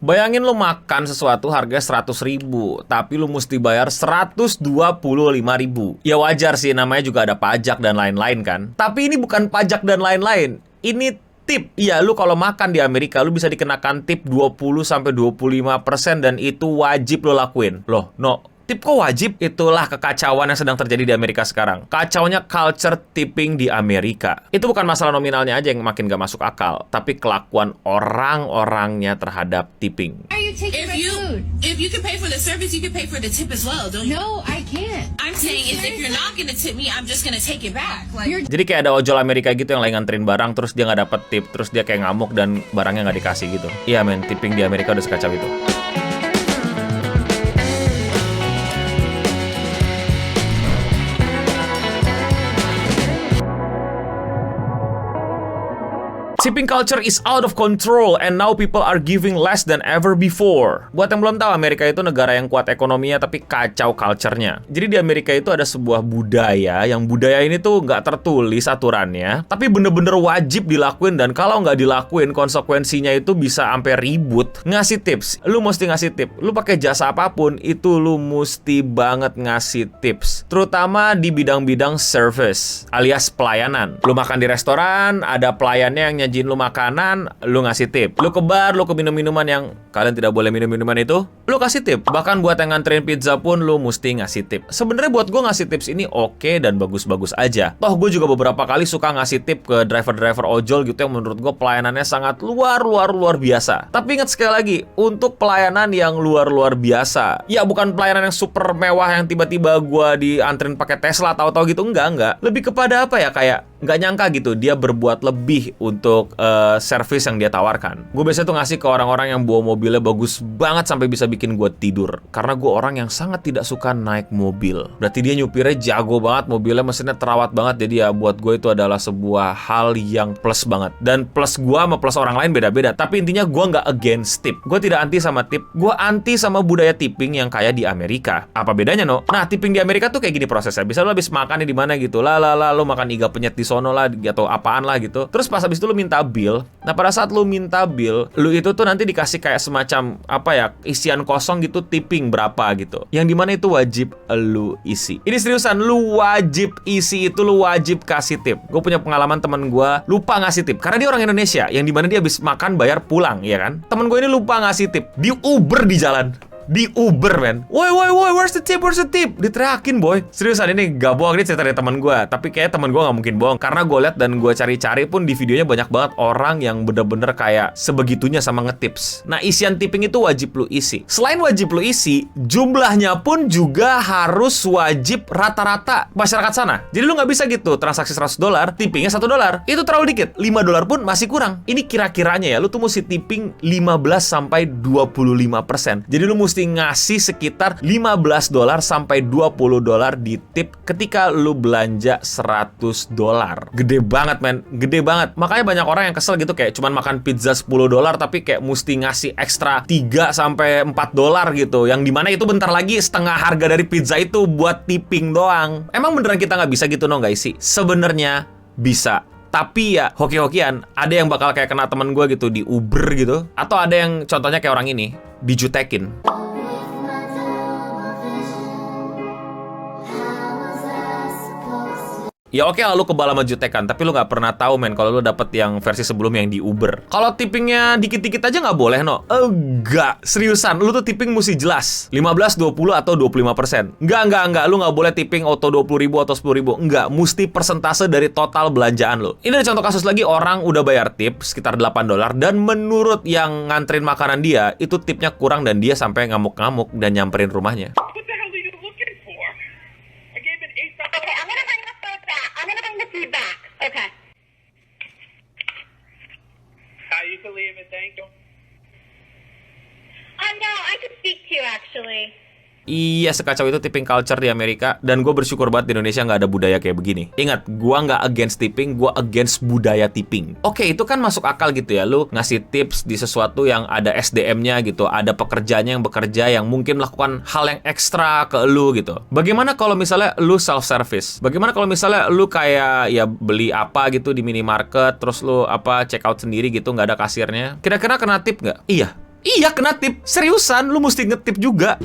Bayangin lu makan sesuatu harga 100.000, tapi lu mesti bayar 125.000. Ya wajar sih, namanya juga ada pajak dan lain-lain kan. Tapi ini bukan pajak dan lain-lain. Ini tip. Iya, lu kalau makan di Amerika, lu bisa dikenakan tip 20-25% dan itu wajib lo lakuin. Loh, no. Tip kok wajib? Itulah kekacauan yang sedang terjadi di Amerika sekarang. Kacaunya culture tipping di Amerika. Itu bukan masalah nominalnya aja yang makin gak masuk akal, tapi kelakuan orang-orangnya terhadap tipping. Why are you taking my food? If you can pay for the service, you can pay for the tip as well, don't you? No, I can't. I'm saying is if you're not gonna tip me, I'm just gonna take it back. Like, Jadi kayak ada ojol Amerika gitu yang lagi nganterin barang, terus dia nggak dapet tip, terus dia kayak ngamuk dan barangnya nggak dikasih gitu. Iya men, tipping di Amerika udah sekacau itu. Tipping culture is out of control and now people are giving less than ever before. Buat yang belum tahu, Amerika itu negara yang kuat ekonominya tapi kacau culture-nya. Jadi di Amerika itu ada sebuah budaya, yang budaya ini tuh nggak tertulis aturannya, tapi bener-bener wajib dilakuin, dan kalau nggak dilakuin konsekuensinya itu bisa sampai ribut. Ngasih tips, lu mesti ngasih tip. Lu pakai jasa apapun, itu lu mesti banget ngasih tips. Terutama di bidang-bidang service, alias pelayanan. Lu makan di restoran, ada pelayannya yang nyajin lu makanan, lu ngasih tip. Lu ke bar, lu ke minum-minuman yang kalian tidak boleh minum-minuman itu, lu kasih tip. Bahkan buat yang nganterin pizza pun lu mesti ngasih tip. Sebenarnya buat gue ngasih tips ini oke dan bagus-bagus aja. Toh gue juga beberapa kali suka ngasih tip ke driver-driver ojol gitu yang menurut gue pelayanannya sangat luar biasa. Tapi ingat sekali lagi, untuk pelayanan yang luar biasa, ya bukan pelayanan yang super mewah yang tiba-tiba gue dianterin pakai Tesla tahu-tahu gitu, enggak. Lebih kepada apa ya, kayak nggak nyangka gitu dia berbuat lebih untuk service yang dia tawarkan. Gue biasanya tuh ngasih ke orang-orang yang bawa mobilnya bagus banget sampai bisa bikin gue tidur. Karena gue orang yang sangat tidak suka naik mobil. Berarti dia nyupirnya jago banget, mobilnya mesinnya terawat banget. Jadi ya buat gue itu adalah sebuah hal yang plus banget. Dan plus gue sama plus orang lain beda-beda. Tapi intinya gue nggak against tip. Gue tidak anti sama tip. Gue anti sama budaya tipping yang kayak di Amerika. Apa bedanya, no? Nah, tipping di Amerika tuh kayak gini prosesnya. Bisa lo habis makan di mana gitu. Lo makan iga penyet di sono lah atau apaan lah gitu. Terus pas habis itu lo minta bill. Nah, pada saat lu minta bill, lu itu tuh nanti dikasih kayak semacam apa ya, isian kosong gitu, tipping berapa gitu. Yang dimana itu wajib lu isi. Ini seriusan, lu wajib isi itu, lu wajib kasih tip. Gue punya pengalaman temen gue lupa ngasih tip karena dia orang Indonesia, yang dimana dia habis makan bayar pulang, ya kan? Temen gue ini lupa ngasih tip di Uber di jalan. Di Uber, men. Woi, where's the tip? Diteriakin, boy. Seriusan, ini gak bohong, ini cerita dari teman gue. Tapi kayaknya teman gue gak mungkin bohong. Karena gue liat dan gue cari-cari pun di videonya banyak banget orang yang bener-bener kayak sebegitunya sama ngetips. Nah, isian tipping itu wajib lu isi. Selain wajib lu isi, jumlahnya pun juga harus wajib rata-rata masyarakat sana. Jadi lu gak bisa gitu, transaksi $100, tippingnya $1. Itu terlalu dikit. $5 pun masih kurang. Ini kira-kiranya ya, lu tuh mesti tipping 15-25%. Jadi lu mesti ngasih sekitar $15 sampai $20 di tip ketika lu belanja $100. Gede banget, men. Gede banget. Makanya banyak orang yang kesel gitu, kayak cuman makan pizza $10 tapi kayak mesti ngasih ekstra $3 sampai $4 gitu. Yang dimana itu bentar lagi setengah harga dari pizza itu buat tipping doang. Emang beneran kita nggak bisa gitu, no, guys sih? Sebenarnya bisa. Tapi ya hoki-hokian, ada yang bakal kayak kena temen gue gitu di Uber gitu. Atau ada yang contohnya kayak orang ini, dijutekin. Ya oke lah lu kebal sama jutekan, tapi lu nggak pernah tahu, men, kalau lu dapet yang versi sebelumnya yang di Uber. Kalau tippingnya dikit-dikit aja nggak boleh, no? Enggak, seriusan, lu tuh tipping mesti jelas 15, 20, atau 25%. Enggak, lu nggak boleh tipping auto 20.000 atau 10.000. Enggak, mesti persentase dari total belanjaan lu. Ini ada contoh kasus lagi, orang udah bayar tip sekitar $8, dan menurut yang nganterin makanan dia, itu tipnya kurang dan dia sampai ngamuk-ngamuk dan nyamperin rumahnya. What the hell are you looking for? I gave it $8. Okay, I'm gonna bring the food back. I'm gonna bring the food back. Okay. You can leave it, thank you. No, I could speak to you actually. Iya, sekacau itu tipping culture di Amerika. Dan gue bersyukur banget di Indonesia nggak ada budaya kayak begini. Ingat, gue nggak against tipping, gue against budaya tipping. Oke, itu kan masuk akal gitu ya. Lu ngasih tips di sesuatu yang ada SDM-nya gitu. Ada pekerjaannya yang bekerja yang mungkin melakukan hal yang ekstra ke lu gitu. Bagaimana kalau misalnya lu self-service? Bagaimana kalau misalnya lu kayak ya beli apa gitu di minimarket, terus lu check out sendiri gitu, nggak ada kasirnya? Kira-kira kena tip nggak? Iya. Iya, kena tip. Seriusan, lu mesti ngetip juga.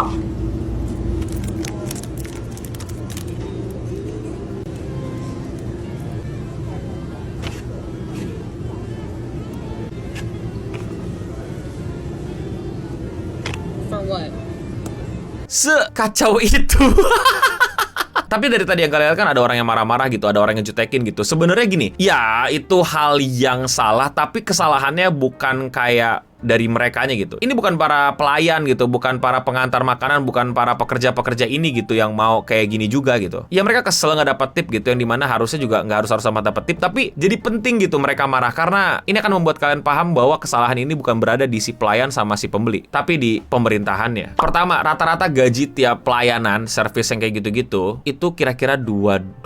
For what? Sekacau itu. Tapi dari tadi yang kalian lihat kan ada orang yang marah-marah gitu, ada orang yang jutekin gitu. Sebenarnya gini, ya itu hal yang salah, tapi kesalahannya bukan kayak dari merekanya gitu. Ini bukan para pelayan gitu, bukan para pengantar makanan, bukan para pekerja-pekerja ini gitu yang mau kayak gini juga gitu. Ya mereka kesel nggak dapat tip gitu, yang dimana harusnya juga nggak harus sama dapat tip, tapi jadi penting gitu mereka marah karena ini akan membuat kalian paham bahwa kesalahan ini bukan berada di si pelayan sama si pembeli, tapi di pemerintahannya. Pertama, rata-rata gaji tiap pelayanan service yang kayak gitu-gitu itu kira-kira $2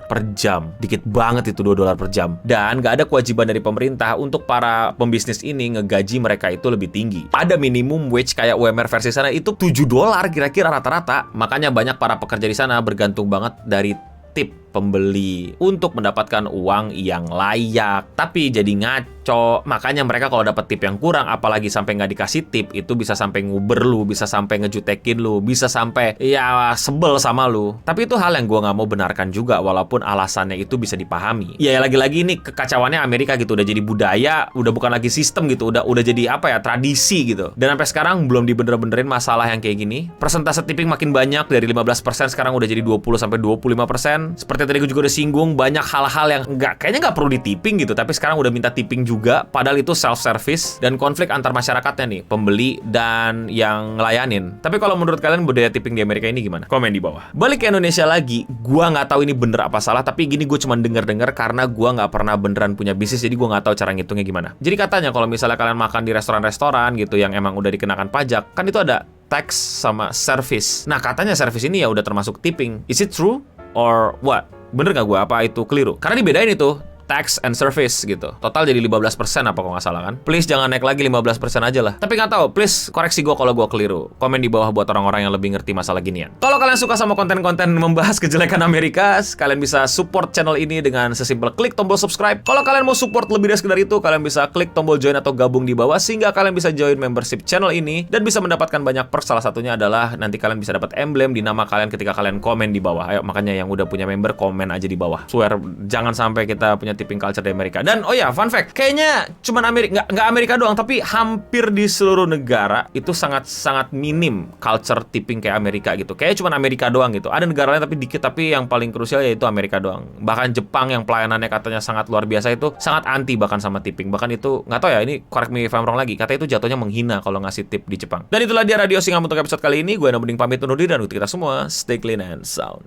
per jam. Dikit banget itu $2 per jam. Dan nggak ada kewajiban dari pemerintah untuk para pembisnis ini ngegaji mereka itu lebih tinggi. Ada minimum wage kayak UMR versi sana itu $7 kira-kira rata-rata. Makanya banyak para pekerja di sana bergantung banget dari tip pembeli untuk mendapatkan uang yang layak. Tapi jadi ngaco. Makanya mereka kalau dapat tip yang kurang, apalagi sampai nggak dikasih tip, itu bisa sampai nguber lu, bisa sampai ngejutekin lu, bisa sampai ya sebel sama lu. Tapi itu hal yang gue nggak mau benarkan juga, walaupun alasannya itu bisa dipahami. Ya lagi-lagi ini kekacauannya Amerika gitu, udah jadi budaya, udah bukan lagi sistem gitu, udah jadi apa ya, tradisi gitu. Dan sampai sekarang belum dibener-benerin masalah yang kayak gini. Persentase tipping makin banyak, dari 15% sekarang udah jadi 20-25%. Seperti tadi gue juga udah singgung, banyak hal-hal yang kayaknya nggak perlu di-tipping gitu, tapi sekarang udah minta tipping juga, padahal itu self-service. Dan konflik antar masyarakatnya nih, pembeli dan yang ngelayanin. Tapi kalau menurut kalian budaya tipping di Amerika ini gimana? Komen di bawah. Balik ke Indonesia lagi, gue nggak tahu ini bener apa salah, tapi gini, gue cuma denger-denger karena gue nggak pernah beneran punya bisnis, jadi gue nggak tahu cara ngitungnya gimana. Jadi katanya kalau misalnya kalian makan di restoran-restoran gitu yang emang udah dikenakan pajak, kan itu ada tax sama service. Nah katanya service ini ya udah termasuk tipping. Is it true? Or what? Bener nggak gue? Apa itu keliru? Karena dibedain itu tax and service gitu. Total jadi 15% apa kok nggak salah kan? Please jangan naik lagi 15% aja lah. Tapi nggak tahu, please koreksi gue kalau gue keliru. Komen di bawah buat orang-orang yang lebih ngerti masalah ginian. Kalau kalian suka sama konten-konten membahas kejelekan Amerika, kalian bisa support channel ini dengan sesimpel klik tombol subscribe. Kalau kalian mau support lebih dari sekedar itu, kalian bisa klik tombol join atau gabung di bawah sehingga kalian bisa join membership channel ini dan bisa mendapatkan banyak perks. Salah satunya adalah nanti kalian bisa dapat emblem di nama kalian ketika kalian komen di bawah. Ayo, makanya yang udah punya member komen aja di bawah. Swear jangan sampai kita punya tipping culture di Amerika. Dan oh ya, fun fact, kayaknya cuman Amerika, nggak Amerika doang, tapi hampir di seluruh negara itu sangat minim culture tipping kayak Amerika gitu. Kayaknya cuman Amerika doang gitu. Ada negara lain tapi dikit, tapi yang paling krusial yaitu Amerika doang. Bahkan Jepang yang pelayanannya katanya sangat luar biasa itu sangat anti bahkan sama tipping. Bahkan itu nggak tahu ya, ini correct me if I'm wrong lagi. Katanya itu jatuhnya menghina kalau ngasih tip di Jepang. Dan itulah dia Radio Singam untuk episode kali ini. Gue Nobuding pamit undur diri dan untuk kita semua stay clean and sound.